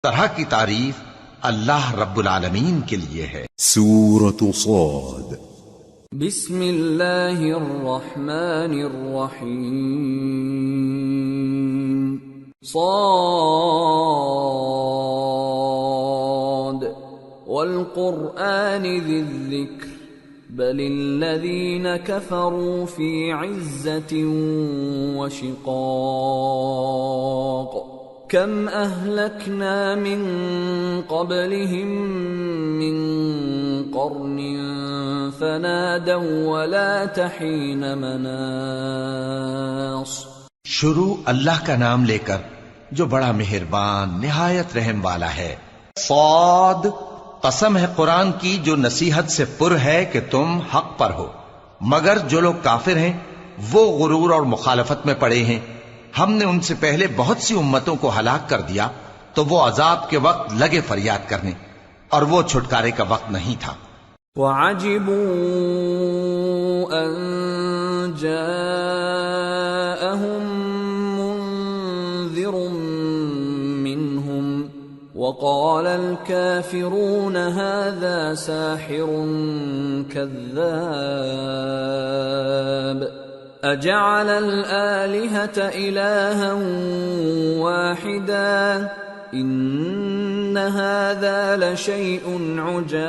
طرح کی تعریف اللہ رب العالمین کے لیے ہے۔ سورة صاد بسم اللہ الرحمن الرحیم صاد والقرآن ذی الذکر بل الذین کفروا فی عزة وشقاق کم اہلکنا من قبلہم من قرن فنادوا ولا تحین مناص۔ شروع اللہ کا نام لے کر جو بڑا مہربان نہایت رحم والا ہے۔ صاد، قسم ہے قرآن کی جو نصیحت سے پر ہے کہ تم حق پر ہو، مگر جو لوگ کافر ہیں وہ غرور اور مخالفت میں پڑے ہیں۔ ہم نے ان سے پہلے بہت سی امتوں کو ہلاک کر دیا تو وہ عذاب کے وقت لگے فریاد کرنے، اور وہ چھٹکارے کا وقت نہیں تھا۔ وَعَجِبُوا أَن جَاءَهُم مُّنذِرٌ مِّنْهُمْ وَقَالَ الْكَافِرُونَ هَذَا سَاحِرٌ كَذَّابٌ أَجَعَلَ الْآلِهَةَ إِلَٰهًا وَاحِدًا إِنَّ هَٰذَا لَشَيْءٌ عُجَابٌ۔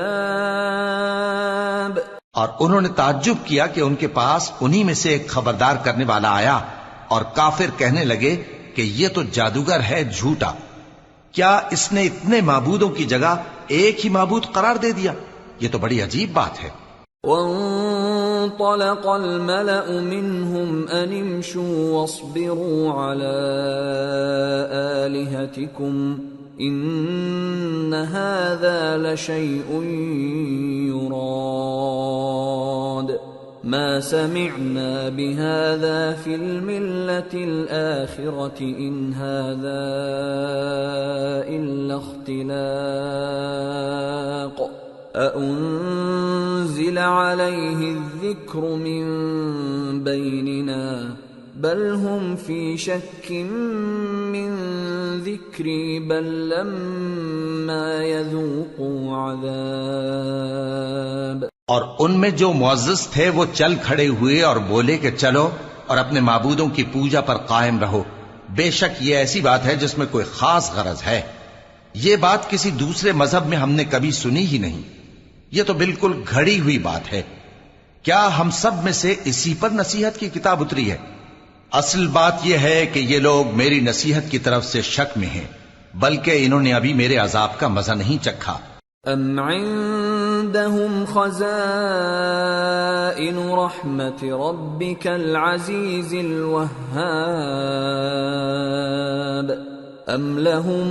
اور انہوں نے تعجب کیا کہ ان کے پاس انہی میں سے ایک خبردار کرنے والا آیا، اور کافر کہنے لگے کہ یہ تو جادوگر ہے جھوٹا، کیا اس نے اتنے معبودوں کی جگہ ایک ہی معبود قرار دے دیا؟ یہ تو بڑی عجیب بات ہے۔ وانطلق الملأ منهم أن امشوا واصبروا على آلهتكم إن هذا لشيء يراد ما سمعنا بهذا في الملة الآخرة إن هذا إلا اختلاق أأنزل عليه الذكر من بيننا بل هم في شك من ذكري بل لما يذوقوا عذاب۔ اور ان میں جو معزز تھے وہ چل کھڑے ہوئے اور بولے کہ چلو اور اپنے معبودوں کی پوجا پر قائم رہو، بے شک یہ ایسی بات ہے جس میں کوئی خاص غرض ہے، یہ بات کسی دوسرے مذہب میں ہم نے کبھی سنی ہی نہیں، یہ تو بالکل گھڑی ہوئی بات ہے۔ کیا ہم سب میں سے اسی پر نصیحت کی کتاب اتری ہے؟ اصل بات یہ ہے کہ یہ لوگ میری نصیحت کی طرف سے شک میں ہیں، بلکہ انہوں نے ابھی میرے عذاب کا مزہ نہیں چکھا۔ ام عندهم خزائن رحمت ربك العزیز الوهاب ام لهم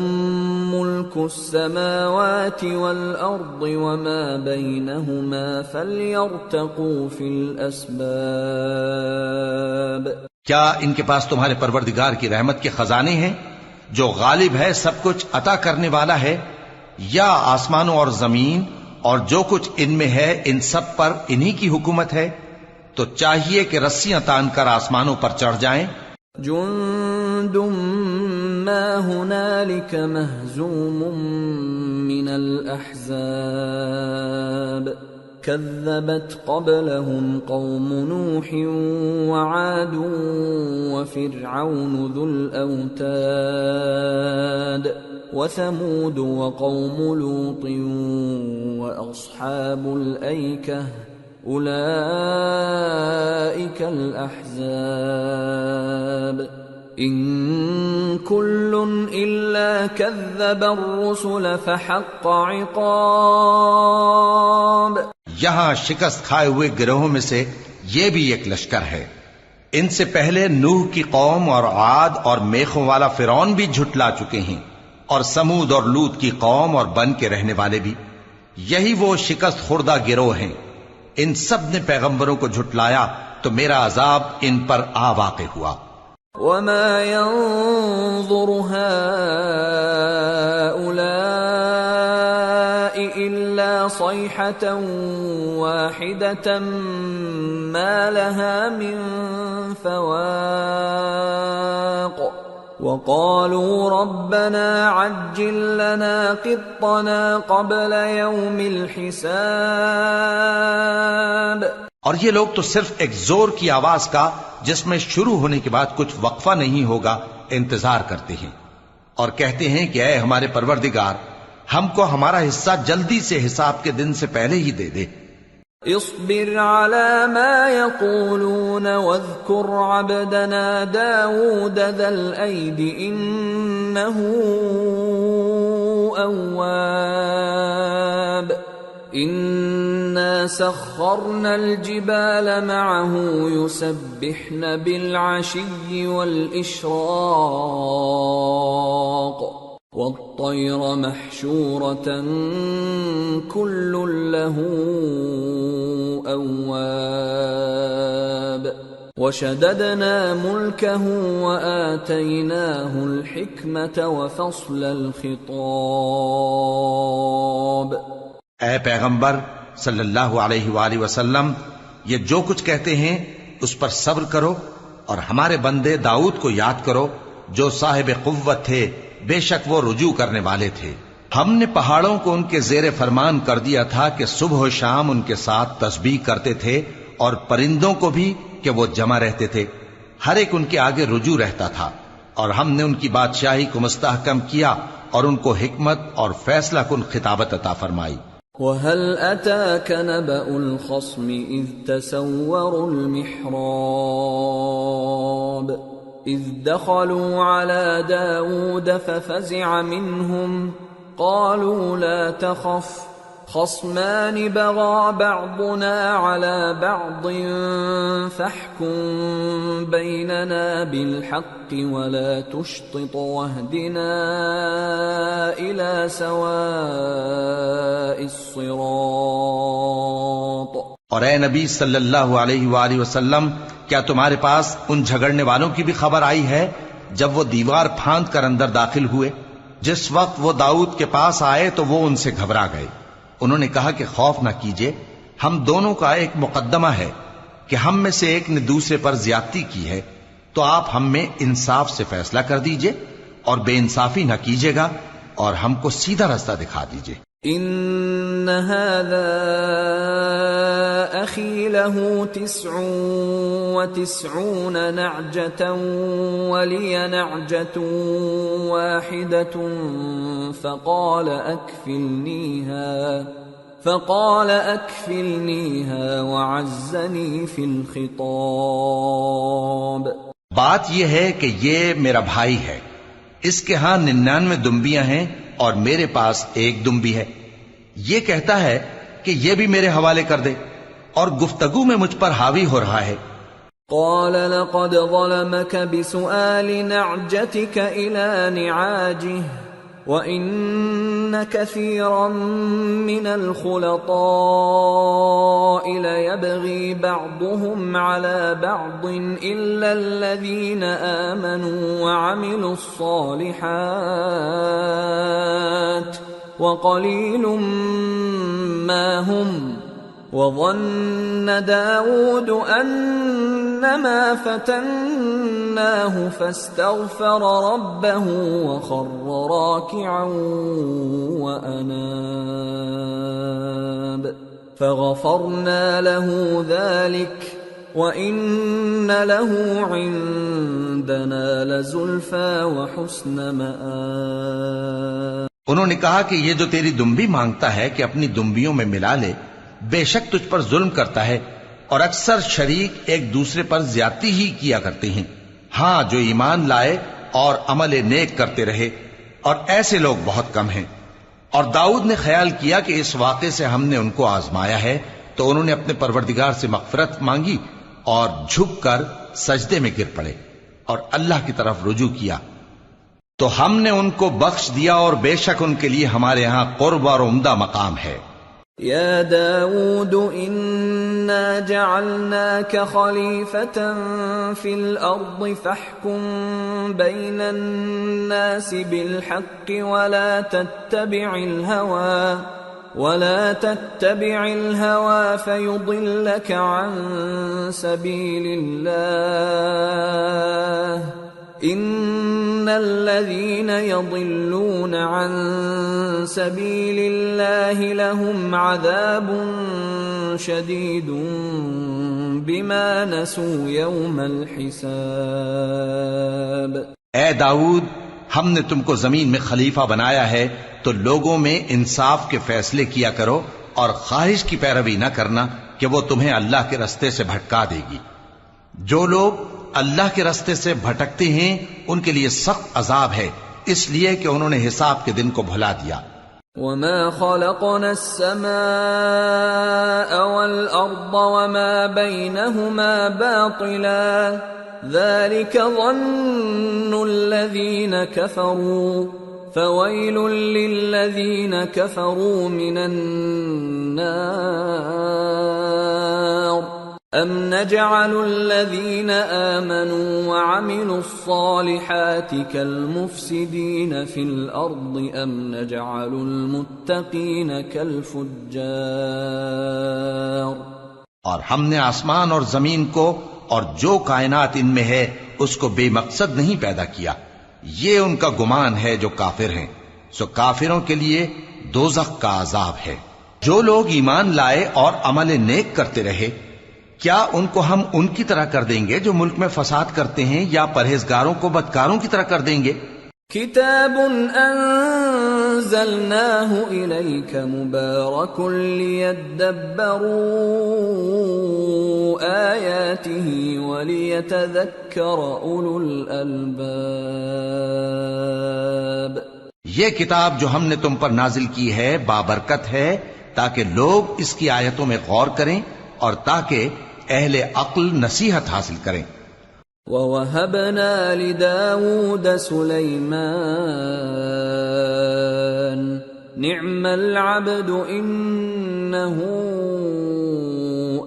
ملك السماوات والارض وما بينهما فليرتقوا في الاسباب۔ کیا ان کے پاس تمہارے پروردگار کی رحمت کے خزانے ہیں جو غالب ہے، سب کچھ عطا کرنے والا ہے، یا آسمانوں اور زمین اور جو کچھ ان میں ہے ان سب پر انہی کی حکومت ہے؟ تو چاہیے کہ رسیاں تان کر آسمانوں پر چڑھ جائیں۔ جند ما هنالك مهزوم من الأحزاب كذبت قبلهم قوم نوح وعاد وفرعون ذو الأوتاد وثمود وقوم لوط وأصحاب الأيكة أولئك الأحزاب إن كل إلا كذب الرسل فحق عقاب۔ یہاں شکست کھائے ہوئے گروہوں میں سے یہ بھی ایک لشکر ہے، ان سے پہلے نوح کی قوم اور عاد اور میخوں والا فرعون بھی جھٹلا چکے ہیں، اور سمود اور لوط کی قوم اور بن کے رہنے والے بھی، یہی وہ شکست خوردہ گروہ ہیں۔ ان سب نے پیغمبروں کو جھٹلایا تو میرا عذاب ان پر آ واقع ہوا۔ وما ينظر هؤلاء إلا صيحة واحدة ما لها من فواق وقالوا ربنا عجل لنا قطنا قبل يوم الحساب. اور یہ لوگ تو صرف ایک زور کی آواز کا جس میں شروع ہونے کے بعد کچھ وقفہ نہیں ہوگا انتظار کرتے ہیں، اور کہتے ہیں کہ اے ہمارے پروردگار، ہم کو ہمارا حصہ جلدی سے حساب کے دن سے پہلے ہی دے دے. اصبر على ما يقولون واذكر عبدنا داود ذا الأيد إنه أواب. إنا سخرنا الجبال معه يسبحن بالعشي والإشراق والطير محشورة كل له أواب. وشددنا ملكه وآتيناه الحكمة وفصل الخطاب. اے پیغمبر صلی اللہ علیہ وآلہ وسلم، یہ جو کچھ کہتے ہیں اس پر صبر کرو، اور ہمارے بندے داؤد کو یاد کرو جو صاحب قوت تھے، بے شک وہ رجوع کرنے والے تھے. ہم نے پہاڑوں کو ان کے زیر فرمان کر دیا تھا کہ صبح و شام ان کے ساتھ تسبیح کرتے تھے، اور پرندوں کو بھی کہ وہ جمع رہتے تھے، ہر ایک ان کے آگے رجوع رہتا تھا. اور ہم نے ان کی بادشاہی کو مستحکم کیا اور ان کو حکمت اور فیصلہ کن خطابت عطا فرمائی. وَهَلْ أَتَاكَ نَبَأُ الْخَصْمِ إِذْ تَسَوَّرُوا الْمِحْرَابَ إِذْ دَخَلُوا عَلَى دَاوُودَ فَفَزِعَ مِنْهُمْ قَالُوا لَا تَخَفْ خَصْمَانِ بَغَى بَعْضُنَا عَلَى بَعْضٍ فَاحْكُم بَيْنَنَا بِالْحَقِّ وَلَا تُشْطِطْ وَاهْدِنَا إِلَى سَوَاءِ الصِّرَاطِ. اور اے نبی صلی اللہ علیہ وآلہ وسلم، کیا تمہارے پاس ان جھگڑنے والوں کی بھی خبر آئی ہے جب وہ دیوار پھاند کر اندر داخل ہوئے؟ جس وقت وہ داؤد کے پاس آئے تو وہ ان سے گھبرا گئے. انہوں نے کہا کہ خوف نہ کیجیے، ہم دونوں کا ایک مقدمہ ہے کہ ہم میں سے ایک نے دوسرے پر زیادتی کی ہے، تو آپ ہم میں انصاف سے فیصلہ کر دیجئے اور بے انصافی نہ کیجیے گا، اور ہم کو سیدھا رستہ دکھا دیجئے. ان هذا اخي له 99 نعجة ولي نعجة واحدة فقال اكفلنيها وعزني في الخطاب. بات یہ ہے کہ یہ میرا بھائی ہے، اس کے ہاں 99 دمبیاں ہیں اور میرے پاس ایک دمبی ہے. یہ کہتا ہے کہ یہ بھی میرے حوالے کر دے، اور گفتگو میں مجھ پر حاوی ہو رہا ہے. قال لقد ظلمك بسؤال نعجتك إلى نعاجه وَإِنَّ كَثِيرًا مِّنَ الْخُلَطَاءِ لَيَبْغِي بَعْضُهُمْ عَلَى بَعْضٍ إِلَّا الَّذِينَ آمَنُوا وَعَمِلُوا الصَّالِحَاتِ وَقَلِيلٌ مَّا هُمْ. وَظَنَّ دَاوُودُ أَنَّمَا فَتَنَّاهُ فَاسْتَغْفَرَ رَبَّهُ وَخَرَّ رَاكِعًا وَأَنَابَ فَغَفَرْنَا لَهُ ذَلِكَ وَإِنَّ لَهُ عِندَنَا لَزُلْفَىٰ وَحُسْنَ مَآبٍ. انہوں نے کہا کہ یہ جو تیری دمبی مانگتا ہے کہ اپنی دمبیوں میں ملا لے، بے شک تجھ پر ظلم کرتا ہے، اور اکثر شریک ایک دوسرے پر زیادتی ہی کیا کرتے ہیں. ہاں، جو ایمان لائے اور عمل نیک کرتے رہے، اور ایسے لوگ بہت کم ہیں. اور داؤد نے خیال کیا کہ اس واقعے سے ہم نے ان کو آزمایا ہے، تو انہوں نے اپنے پروردگار سے مغفرت مانگی اور جھک کر سجدے میں گر پڑے اور اللہ کی طرف رجوع کیا، تو ہم نے ان کو بخش دیا، اور بے شک ان کے لیے ہمارے ہاں قرب اور عمدہ مقام ہے. يا داود إنا جعلناك خليفة في الأرض فاحكم بين الناس بالحق ولا تتبع الهوى فيضلك عن سبيل الله ان الذين يضلون عن سبيل الله لهم عذاب شديد بما نسوا يوم الحساب۔ اے داؤد، ہم نے تم کو زمین میں خلیفہ بنایا ہے تو لوگوں میں انصاف کے فیصلے کیا کرو اور خواہش کی پیروی نہ کرنا کہ وہ تمہیں اللہ کے رستے سے بھٹکا دے گی۔ جو لوگ اللہ کے رستے سے بھٹکتے ہیں ان کے لیے سخت عذاب ہے، اس لیے کہ انہوں نے حساب کے دن کو بھلا دیا۔ وما خلقنا السماء والأرض وما بينهما باطلا ذلك ظن الذين كفروا فويل للذين كفروا من النار ام نجعل الذين آمنوا وعملوا الصالحات كالمفسدين في الأرض ام نجعل المتقين كالفجار۔ اور ہم نے آسمان اور زمین کو اور جو کائنات ان میں ہے اس کو بے مقصد نہیں پیدا کیا، یہ ان کا گمان ہے جو کافر ہیں، سو کافروں کے لیے دوزخ کا عذاب ہے۔ جو لوگ ایمان لائے اور عمل نیک کرتے رہے، کیا ان کو ہم ان کی طرح کر دیں گے جو ملک میں فساد کرتے ہیں، یا پرہیزگاروں کو بدکاروں کی طرح کر دیں گے؟ کتاب انزلناه الیک مبارک لیدبروا آیاته ولیتذکر اولو الالباب۔ یہ کتاب جو ہم نے تم پر نازل کی ہے بابرکت ہے تاکہ لوگ اس کی آیتوں میں غور کریں اور تاکہ اہل عقل نصیحت حاصل کریں۔ وَوَهَبْنَا لِدَاوُودَ سُلَيْمَانَ نِعْمَ الْعَبْدُ إِنَّهُ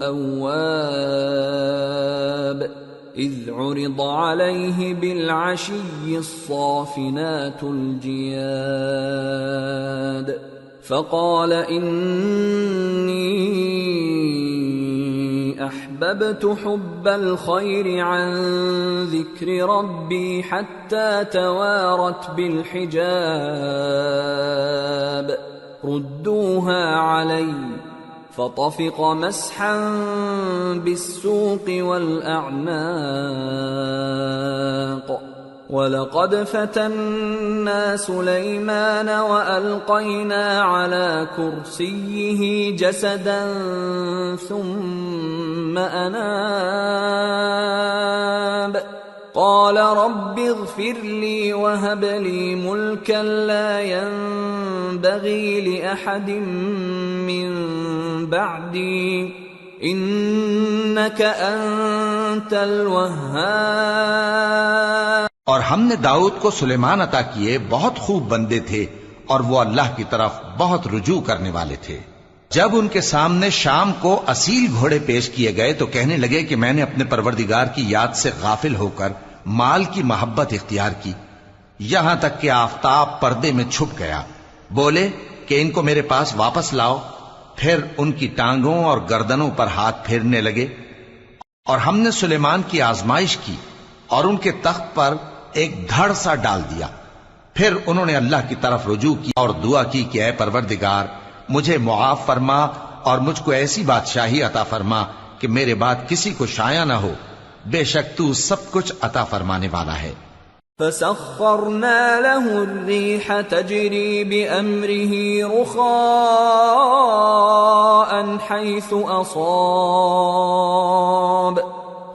أَوَّابٌ إِذْ عُرِضَ عَلَيْهِ بِالْعَشِيِّ الصَّافِنَاتُ الْجِيَادُ فَقَالَ إِنِّي أحببت حب الخير عن ذكر ربي حتى توارت بالحجاب ردوها علي فطفق مسحا بالسوق والأعناق وَلَقَدْ فَتَنَّا سُلَيْمَانَ وَأَلْقَيْنَا عَلَى كُرْسِيِّهِ جَسَدًا ثُمَّ أَنَابَ قَالَ رَبِّ اغْفِرْ لِي وَهَبْ لِي مُلْكًا لَا يَنبَغِي لِأَحَدٍ مِّن بَعْدِي إِنَّكَ أَنْتَ الْوَهَّابُ۔ اور ہم نے داؤد کو سلیمان عطا کیے، بہت خوب بندے تھے اور وہ اللہ کی طرف بہت رجوع کرنے والے تھے۔ جب ان کے سامنے شام کو اصیل گھوڑے پیش کیے گئے تو کہنے لگے کہ میں نے اپنے پروردگار کی یاد سے غافل ہو کر مال کی محبت اختیار کی، یہاں تک کہ آفتاب پردے میں چھپ گیا۔ بولے کہ ان کو میرے پاس واپس لاؤ، پھر ان کی ٹانگوں اور گردنوں پر ہاتھ پھیرنے لگے۔ اور ہم نے سلیمان کی آزمائش کی اور ان کے تخت پر ایک دھڑ سا ڈال دیا۔ پھر انہوں نے اللہ کی طرف رجوع کی اور دعا کی کہ اے پروردگار مجھے معاف فرما اور مجھ کو ایسی بادشاہی عطا فرما کہ میرے بعد کسی کو شایع نہ ہو، بے شک تو سب کچھ عطا فرمانے والا ہے۔ فسخرنا له الريح تجري بأمره رخاء حيث أصاب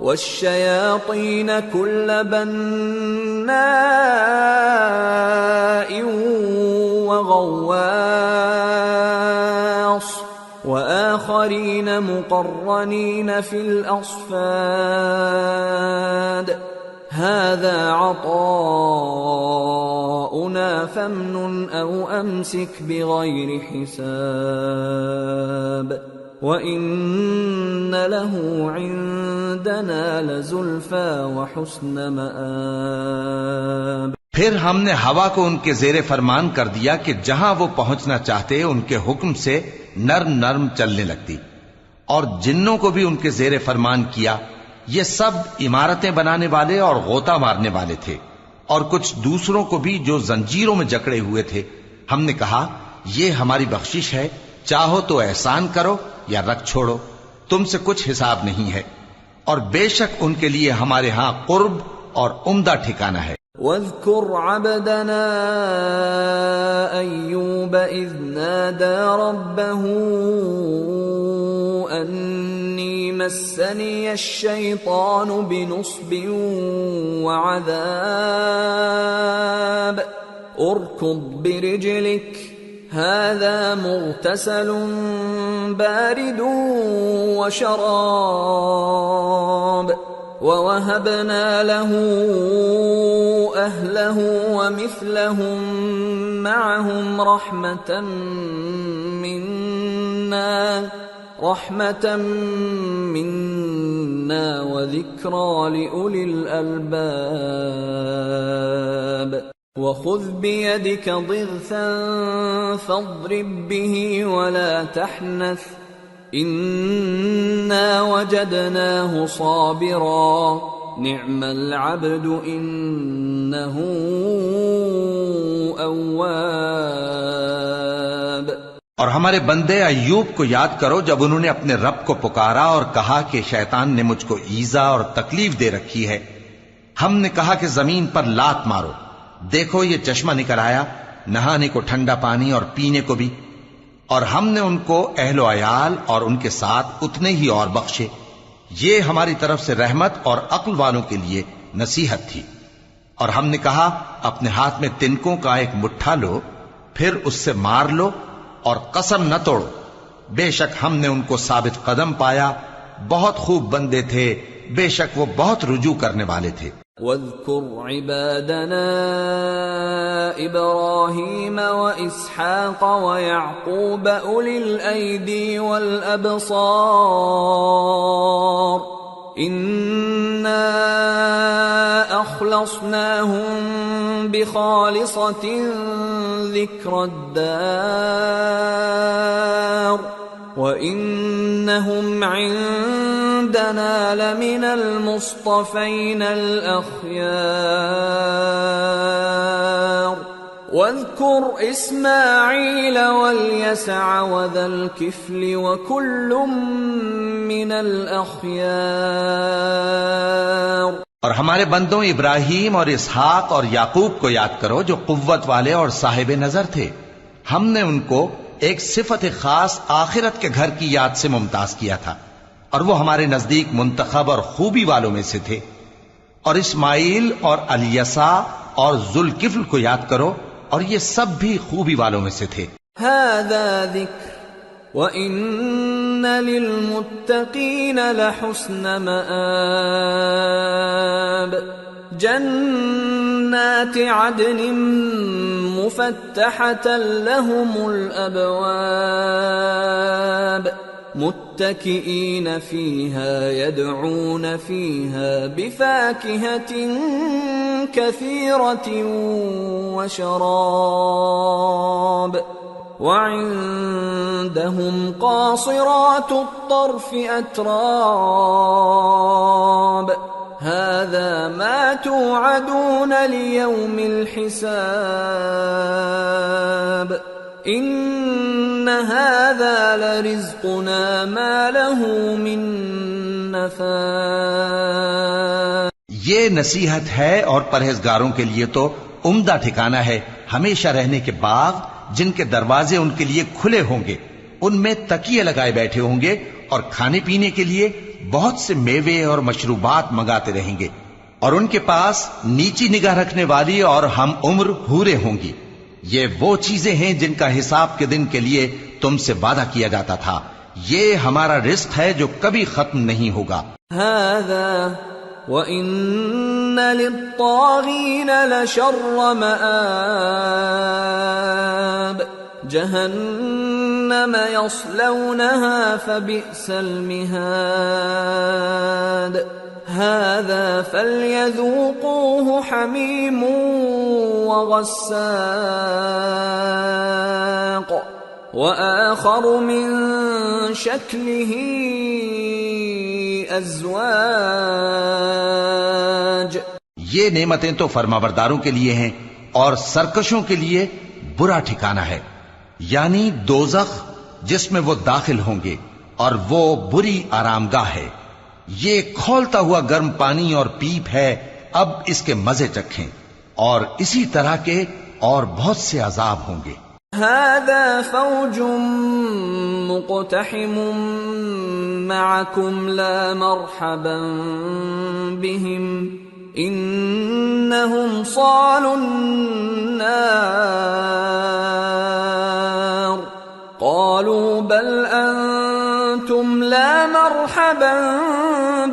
والشياطين كل بناء وغواص وآخرين مقرنين في الأصفاد هذا عطاؤنا فامنن أو أمسك بغير حساب وَإِنَّ لَهُ عِندَنَا لَزُلْفَى وَحُسْنَ مَآبٍ۔ پھر ہم نے ہوا کو ان کے زیر فرمان کر دیا کہ جہاں وہ پہنچنا چاہتے ان کے حکم سے نرم نرم چلنے لگتی، اور جنوں کو بھی ان کے زیر فرمان کیا، یہ سب عمارتیں بنانے والے اور غوطہ مارنے والے تھے۔ اور کچھ دوسروں کو بھی جو زنجیروں میں جکڑے ہوئے تھے. ہم نے کہا یہ ہماری بخشش ہے، چاہو تو احسان کرو یا رکھ چھوڑو، تم سے کچھ حساب نہیں ہے. اور بے شک ان کے لیے ہمارے ہاں قرب اور عمدہ ٹھکانہ ہے. واذكر عبدنا أيوب إذ نادى ربه أني مسني الشيطان بنصب وعذاب اركض برجلك هذا مغتسل بارد وشراب ووهبنا له أهله ومثلهم معهم رحمة منا وذكرى لأولي الألباب وخذ بيدك ضغثا فاضرب به ولا تحنث إنا وجدناه صابرا نعم العبد إنه أواب. اور ہمارے بندے ایوب کو یاد کرو جب انہوں نے اپنے رب کو پکارا اور کہا کہ شیطان نے مجھ کو ایذا اور تکلیف دے رکھی ہے. ہم نے کہا کہ زمین پر لات مارو، دیکھو یہ چشمہ نکل آیا، نہانے کو ٹھنڈا پانی اور پینے کو بھی. اور ہم نے ان کو اہل و عیال اور ان کے ساتھ اتنے ہی اور بخشے. یہ ہماری طرف سے رحمت اور عقل والوں کے لیے نصیحت تھی. اور ہم نے کہا اپنے ہاتھ میں تنکوں کا ایک مٹھا لو، پھر اس سے مار لو اور قسم نہ توڑو، بے شک ہم نے ان کو ثابت قدم پایا. بہت خوب بندے تھے، بے شک وہ بہت رجوع کرنے والے تھے. واذكر عبادنا إبراهيم وإسحاق ويعقوب أولي الأيدي والأبصار إنا أخلصناهم بخالصة ذكر الدار وَإِنَّهُمْ عِندَنَا لَمِنَ الْمُصْطَفَيْنَ الْأَخْيَارِ وَاذْكُرْ إِسْمَاعِيلَ وَالْيَسَعَ وَذَا الْكِفْلِ وَكُلٌّ مِّنَ الْأَخْيَارِ. اور ہمارے بندوں ابراہیم اور اسحاق اور یعقوب کو یاد کرو جو قوت والے اور صاحب نظر تھے. ہم نے ان کو ایک صفت خاص آخرت کے گھر کی یاد سے ممتاز کیا تھا، اور وہ ہمارے نزدیک منتخب اور خوبی والوں میں سے تھے. اور اسماعیل اور الیسع اور ذوالکفل کو یاد کرو، اور یہ سب بھی خوبی والوں میں سے تھے. هذا ذکر وَإِنَّ لِلْمُتَّقِينَ لَحُسْنَ مَآبٍ جنات عدن مفتحة لهم الأبواب متكئين فيها يدعون فيها بفاكهة كثيرة وشراب وعندهم قاصرات الطرف أتراب هذا ما توعدون ليوم الحساب إن هذا لرزقنا ما له من نفاد. یہ نصیحت ہے اور پرہیزگاروں کے لیے تو عمدہ ٹھکانہ ہے ہمیشہ رہنے کے باغ جن کے دروازے ان کے لیے کھلے ہوں گے، ان میں تکیے لگائے بیٹھے ہوں گے اور کھانے پینے کے لیے بہت سے میوے اور مشروبات منگاتے رہیں گے، اور ان کے پاس نیچی نگاہ رکھنے والی اور ہم عمر حوریں ہوں گی. یہ وہ چیزیں ہیں جن کا حساب کے دن کے لیے تم سے وعدہ کیا جاتا تھا. یہ ہمارا رزق ہے جو کبھی ختم نہیں ہوگا. هذا وَإِنَّ لِلطَّاغِينَ لَشَرَّ مَآبٍ جهنم يصلونها فبئس المهاد هذا فليذوقوه حميم وغساق وآخر من شكله أزواج. یہ نعمتیں تو فرمانبرداروں کے لیے ہیں اور سرکشوں کے لیے برا ٹھکانہ ہے، یعنی دوزخ جس میں وہ داخل ہوں گے، اور وہ بری آرامگاہ ہے۔ یہ کھولتا ہوا گرم پانی اور پیپ ہے، اب اس کے مزے چکھیں، اور اسی طرح کے اور بہت سے عذاب ہوں گے۔ هذا فوج مقتحم معكم لا مرحبا بهم انهم صالوا النار قالوا بل انتم لا مرحبا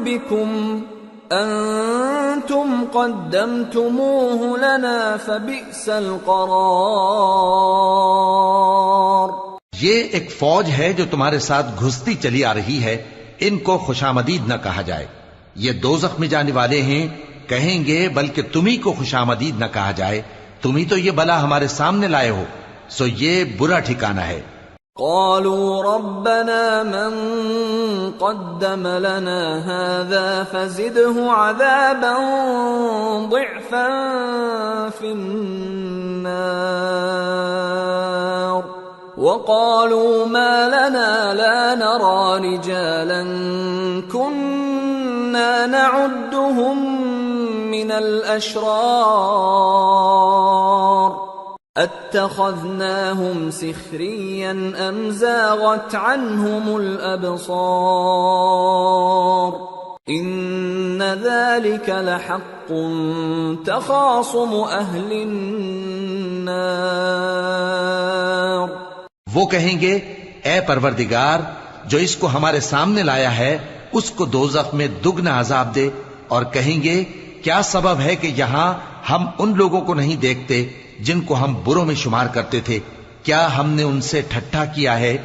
بكم انتم قدمتموه لنا فبئس القرار۔ یہ ایک فوج ہے جو تمہارے ساتھ گھستی چلی آ رہی ہے، ان کو خوشامدید نہ کہا جائے۔ یہ دوزخ میں جانے والے ہیں، کہیں گے بلکہ تمہیں کو خوشامدید نہ کہا جائے، تمہیں تو یہ بلا ہمارے سامنے لائے ہو، سو یہ برا ٹھکانہ ہے۔ قالوا ربنا من قدم لنا هذا فزده عذابا ضعفا في النار وقالوا ما لنا لا نرى رجالا كنا نعدهم من الأشرار اتخذناهم سخريا ام زاغت عنهم الابصار ان ذلك لحق تخاصم اهل النار۔ وہ کہیں گے اے پروردگار جو اس کو ہمارے سامنے لایا ہے اس کو دوزخ میں دگنا عذاب دے، اور کہیں گے کیا سبب ہے کہ یہاں ہم ان لوگوں کو نہیں دیکھتے جن کو ہم بروں میں شمار کرتے تھے؟ کیا ہم نے ان سے ٹھٹھا کیا ہے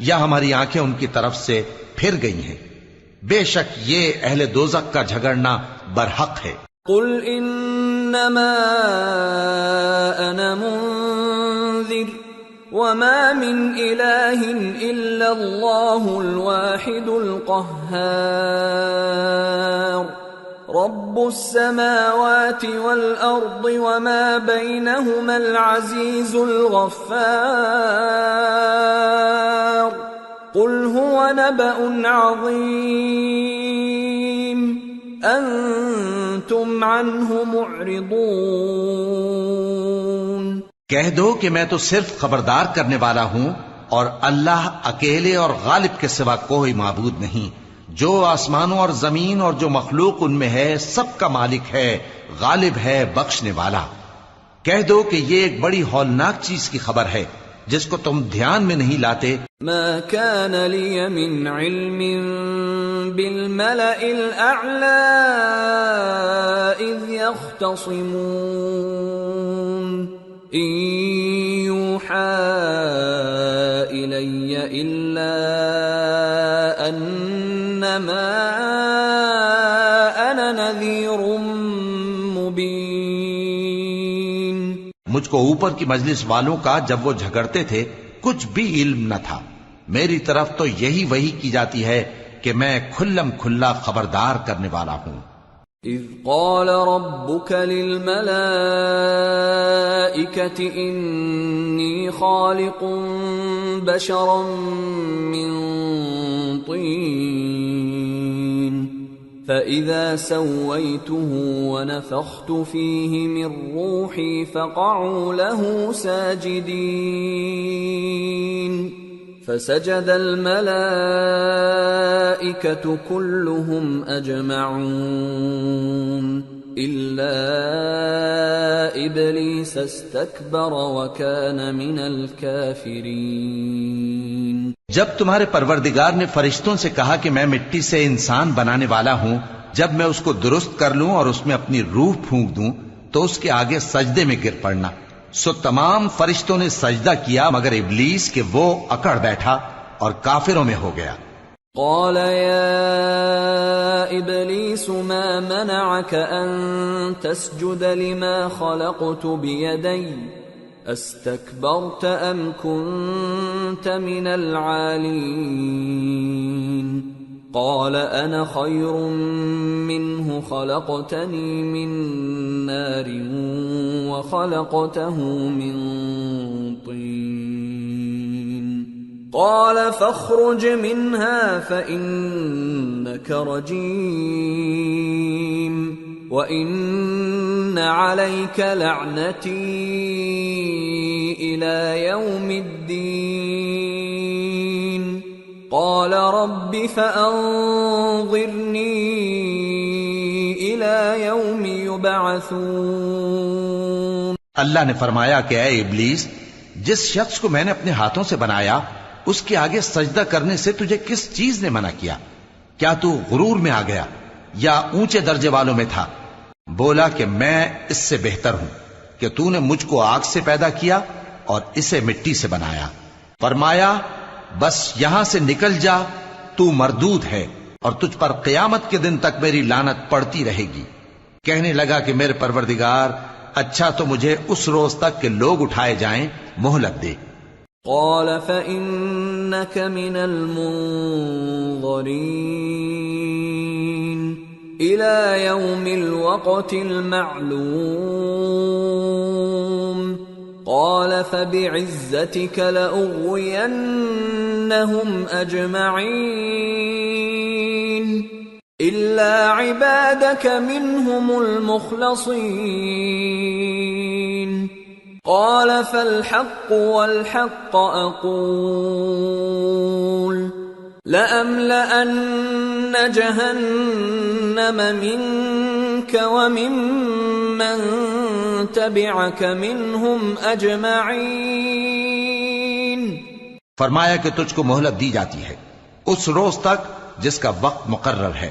یا ہماری آنکھیں ان کی طرف سے پھر گئی ہیں؟ بے شک یہ اہل دوزخ کا جھگڑنا برحق ہے۔ قل انما انا منذر وما من الہ الا اللہ الواحد القہار رب السماوات والأرض وما بينهما العزيز الغفار قل هو نبأ عظيم أنتم عنه معرضون۔ کہہ دو کہ میں تو صرف خبردار کرنے والا ہوں، اور اللہ اکیلے اور غالب کے سوا کوئی معبود نہیں۔ جو آسمانوں اور زمین اور جو مخلوق ان میں ہے سب کا مالک ہے، غالب ہے، بخشنے والا۔ کہہ دو کہ یہ ایک بڑی ہولناک چیز کی خبر ہے جس کو تم دھیان میں نہیں لاتے۔ ما كان لي من علم بالملأ الأعلى إذ يختصمون إن يوحى إلي إلا أنما أنا نذير مبين۔ مجھ کو اوپر کی مجلس والوں کا جب وہ جھگڑتے تھے کچھ بھی علم نہ تھا، میری طرف تو یہی وحی کی جاتی ہے کہ میں کھلم کھلا خبردار کرنے والا ہوں۔ اذ قال ربك للملائكة انی خالق بشرا من طین فإذا سويته ونفخت فيه من روحي فقعوا له ساجدين فسجد الملائكة كلهم أجمعون إلا إبليس استكبر وكان من الكافرين۔ جب تمہارے پروردگار نے فرشتوں سے کہا کہ میں مٹی سے انسان بنانے والا ہوں، جب میں اس کو درست کر لوں اور اس میں اپنی روح پھونک دوں تو اس کے آگے سجدے میں گر پڑنا، سو تمام فرشتوں نے سجدہ کیا مگر ابلیس کہ وہ اکڑ بیٹھا اور کافروں میں ہو گیا۔ قال يا إبليس ما منعك أن تسجد لما خلقت بيدي استكبرت أم كنت من العالين قال أنا خير منه خلقتني من نار وخلقته من طين قال فاخرج منها فإنك رجيم وَإِنَّ عَلَيْكَ لَعْنَتِي إِلَى يَوْمِ الدِّينِ قَالَ رَبِّ فَأَنظِرْنِي إِلَى يَوْمِ يُبْعَثُونَ۔ اللہ نے فرمایا کہ اے ابلیس، جس شخص کو میں نے اپنے ہاتھوں سے بنایا اس کے آگے سجدہ کرنے سے تجھے کس چیز نے منع کیا؟ کیا تو غرور میں آ گیا یا اونچے درجے والوں میں تھا؟ بولا کہ میں اس سے بہتر ہوں کہ تو نے مجھ کو آگ سے پیدا کیا اور اسے مٹی سے بنایا۔ فرمایا بس یہاں سے نکل جا، تو مردود ہے اور تجھ پر قیامت کے دن تک میری لعنت پڑتی رہے گی۔ کہنے لگا کہ میرے پروردگار، اچھا تو مجھے اس روز تک کہ لوگ اٹھائے جائیں مہلت دے۔ قال فإنك من المنظرين إلى يوم الوقت المعلوم قال فبعزتك لأغوينهم أجمعين إلا عبادك منهم المخلصين قال فالحق والحق أقول لأملأن جهنم منك وممن تبعك منهم أجمعين۔ فرمایا کہ تجھ کو مہلت دی جاتی ہے اس روز تک جس کا وقت مقرر ہے۔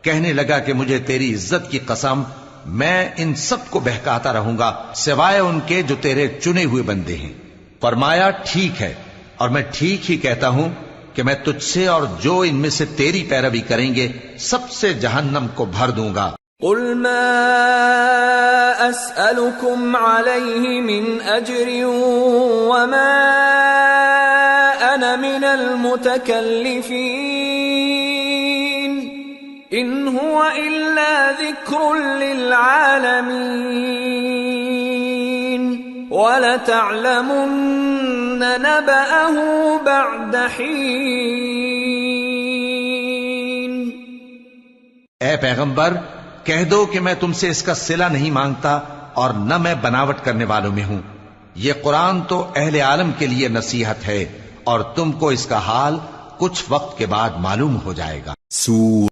کہنے لگا کہ مجھے تیری عزت کی قسم، میں ان سب کو بہکاتا رہوں گا سوائے ان کے جو تیرے چنے ہوئے بندے ہیں۔ فرمایا ٹھیک ہے، اور میں ٹھیک ہی کہتا ہوں کہ میں تجھ سے اور جو ان میں سے تیری پیروی کریں گے سب سے جہنم کو بھر دوں گا۔ قل ما اسألكم عليه من اجر وما انا من المتكلفين ان هو الا ذكر للعالمين ولتعلمن نبأه بعد حين۔ اے پیغمبر، کہہ دو کہ میں تم سے اس کا صلہ نہیں مانگتا اور نہ میں بناوٹ کرنے والوں میں ہوں۔ یہ قرآن تو اہل عالم کے لیے نصیحت ہے اور تم کو اس کا حال کچھ وقت کے بعد معلوم ہو جائے گا۔